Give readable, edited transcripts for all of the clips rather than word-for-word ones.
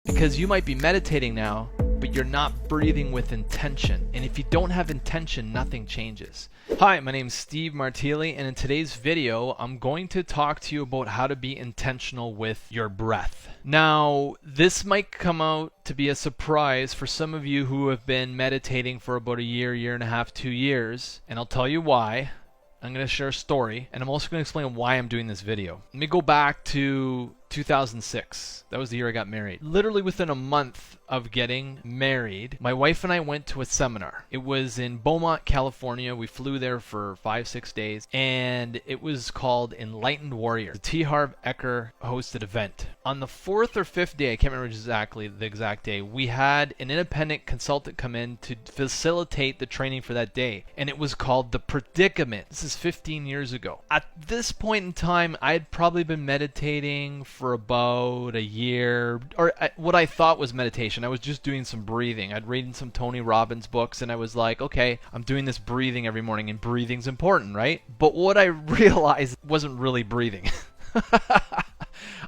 Because you might be meditating now, but you're not breathing with intention. And if you don't have intention, nothing changes. Hi, my name is Steve Martili, and in today's video, I'm going to talk to you about how to be intentional with your breath. Now, this might come out to be a surprise for some of you who have been meditating for about a year and a half, 2 years, and I'll tell you why. I'm going to share a story, and I'm also going to explain why I'm doing this video. Let me go back to 2006. That was the year I got married. Literally within a month of getting married, my wife and I went to a seminar. It was in Beaumont, California. We flew there for 5-6 days, and it was called Enlightened Warrior. The T. Harv Eker hosted event. On the 4th or 5th day, I can't remember exactly the exact day, we had an independent consultant come in to facilitate the training for that day, and it was called The Predicament. This is 15 years ago. At this point in time, I had probably been meditating for about a year, or what I thought was meditation. I was just doing some breathing. I'd read some Tony Robbins books, and I was like, okay, I'm doing this breathing every morning, and breathing's important, right? But what I realized wasn't really breathing.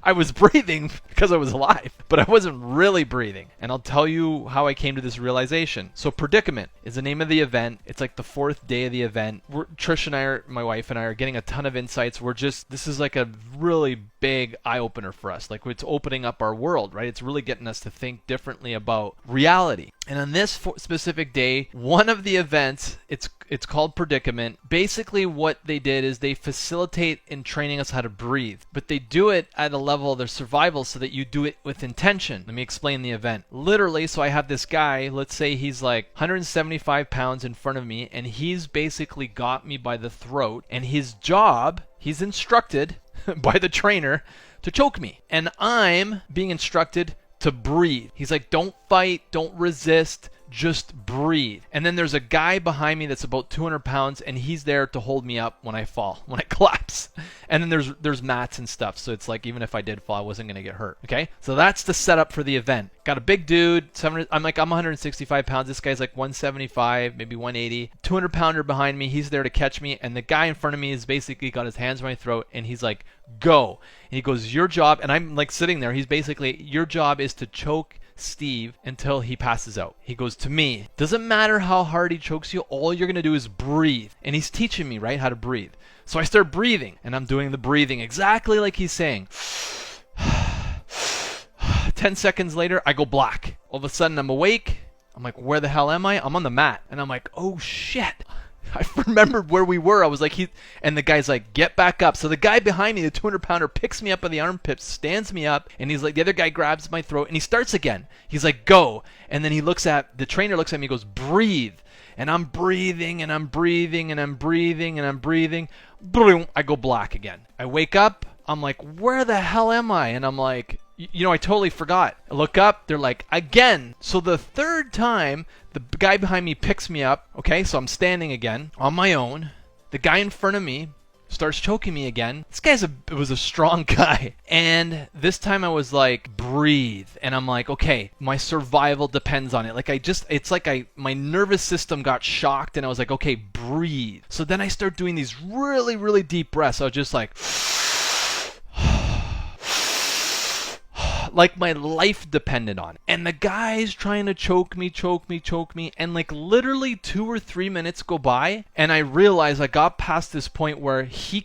I was breathing because I was alive, but I wasn't really breathing. And I'll tell you how I came to this realization. So Predicament is the name of the event. It's like the 4th day of the event. Trish and I, my wife and I, are getting a ton of insights. This is like a really big eye-opener for us. Like, it's opening up our world, right? It's really getting us to think differently about reality. And on this specific day, one of the events, it's called Predicament. Basically what they did is they facilitate in training us how to breathe, but they do it at a level of their survival so that you do it with intention. Let me explain the event. Literally, so I have this guy, let's say he's like 175 pounds in front of me, and he's basically got me by the throat, and his job, he's instructed by the trainer to choke me, and I'm being instructed to breathe. He's like, don't fight, don't resist, just breathe. And then there's a guy behind me that's about 200 pounds, and he's there to hold me up when I fall, when I collapse. And then there's mats and stuff, so it's like even if I did fall, I wasn't gonna get hurt. Okay, so that's the setup for the event. Got a big dude, I'm 165 pounds. This guy's like 175, maybe 180. 200 pounder behind me. He's there to catch me, and the guy in front of me has basically got his hands on my throat, and he's like, go. And he goes, your job, and I'm like sitting there. He's basically, your job is to choke Steve until he passes out. He goes to me, doesn't matter how hard he chokes you, all you're gonna do is breathe. And he's teaching me, right, how to breathe. So I start breathing, and I'm doing the breathing exactly like he's saying. 10 seconds later, I go black. All of a sudden, I'm awake. I'm like, where the hell am I? I'm on the mat. And I'm like, oh shit. I remembered where we were. I was like, and the guy's like, get back up. So the guy behind me, the 200 pounder, picks me up by the armpits, stands me up, and he's like, the other guy grabs my throat, and he starts again. He's like, go. And then the trainer looks at me and goes, breathe. And I'm breathing, and I'm breathing, and I'm breathing, and I'm breathing. Boom, I go black again. I wake up. I'm like, where the hell am I? And I'm like, I totally forgot. I look up, they're like, again. So the third time, the guy behind me picks me up. Okay, so I'm standing again on my own. The guy in front of me starts choking me again. This guy was a strong guy. And this time I was like, breathe. And I'm like, okay, my survival depends on it. Like it's like my nervous system got shocked, and I was like, okay, breathe. So then I start doing these really, really deep breaths. I was just like, like my life depended on it. And the guy's trying to choke me, and like literally 2 or 3 minutes go by, and I realize I got past this point where he's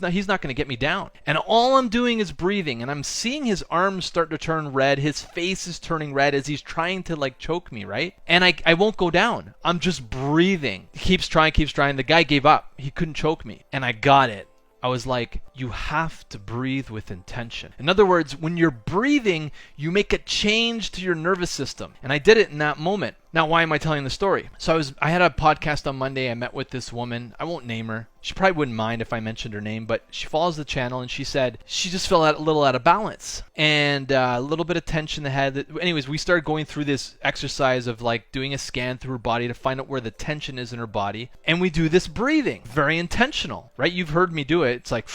not going to get me down. And all I'm doing is breathing, and I'm seeing his arms start to turn red, his face is turning red as he's trying to like choke me, right? And I won't go down. I'm just breathing. He keeps trying. The guy gave up. He couldn't choke me, and I got it. I was like, you have to breathe with intention. In other words, when you're breathing, you make a change to your nervous system. And I did it in that moment. Now, why am I telling the story? So I had a podcast on Monday. I met with this woman. I won't name her. She probably wouldn't mind if I mentioned her name, but she follows the channel, and she said she just felt a little out of balance and a little bit of tension in the head. Anyways, we started going through this exercise of like doing a scan through her body to find out where the tension is in her body. And we do this breathing. Very intentional, right? You've heard me do it. It's like,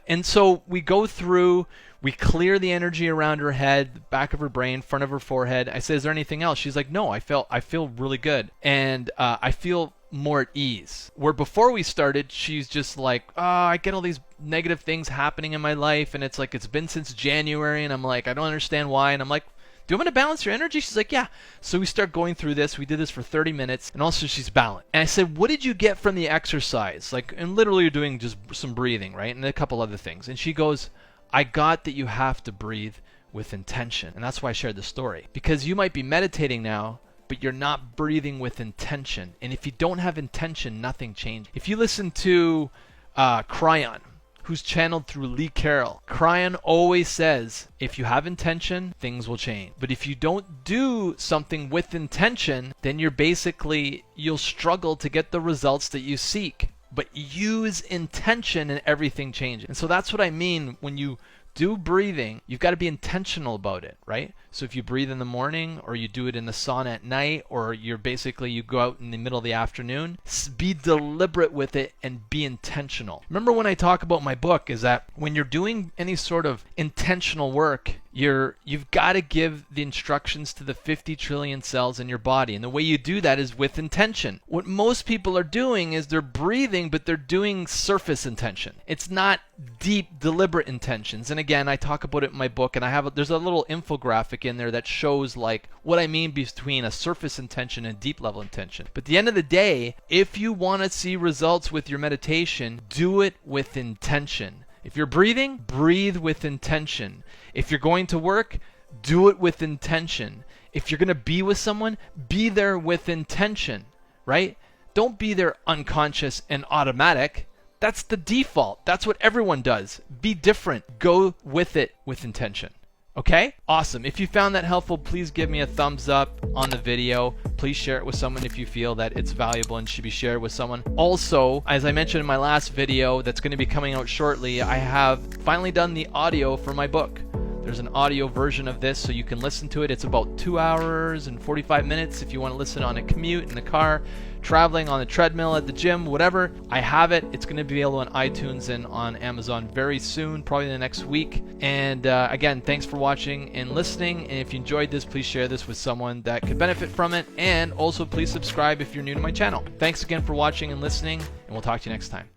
and so we go through, we clear the energy around her head, the back of her brain, front of her forehead. I say, is there anything else? She's like, no, I feel really good. And I feel more at ease. Where before we started, she's just like, oh, I get all these negative things happening in my life, and it's like it's been since January, and I'm like, I don't understand why. And I'm like, do you want me to balance your energy? She's like, yeah. So we start going through this. We did this for 30 minutes, and also she's balanced. And I said, what did you get from the exercise? Like, and literally you're doing just some breathing, right? And a couple other things. And she goes, I got that you have to breathe with intention. And that's why I shared the story. Because you might be meditating now, but you're not breathing with intention. And if you don't have intention, nothing changes. If you listen to Kryon, who's channeled through Lee Carroll, Kryon always says, if you have intention, things will change. But if you don't do something with intention, then you'll struggle to get the results that you seek. But use intention and everything changes. And so that's what I mean when you do breathing, you've got to be intentional about it, right? So if you breathe in the morning, or you do it in the sauna at night, or you go out in the middle of the afternoon, be deliberate with it and be intentional. Remember when I talk about my book is that when you're doing any sort of intentional work, you've got to give the instructions to the 50 trillion cells in your body. And the way you do that is with intention. What most people are doing is they're breathing, but they're doing surface intention. It's not deep, deliberate intentions. And again, I talk about it in my book, and there's a little infographic in there that shows like what I mean between a surface intention and deep level intention. But at the end of the day, if you want to see results with your meditation, do it with intention. If you're breathing, breathe with intention. If you're going to work, do it with intention. If you're going to be with someone, be there with intention, right? Don't be there unconscious and automatic. That's the default. That's what everyone does. Be different. Go with it with intention. Okay? Awesome. If you found that helpful, please give me a thumbs up on the video. Please share it with someone if you feel that it's valuable and should be shared with someone. Also, as I mentioned in my last video that's going to be coming out shortly, I have finally done the audio for my book. There's an audio version of this so you can listen to it. It's about 2 hours and 45 minutes if you want to listen on a commute, in the car, traveling, on the treadmill, at the gym, whatever. I have it. It's going to be available on iTunes and on Amazon very soon, probably in the next week. And again, thanks for watching and listening. And if you enjoyed this, please share this with someone that could benefit from it. And also please subscribe if you're new to my channel. Thanks again for watching and listening, and we'll talk to you next time.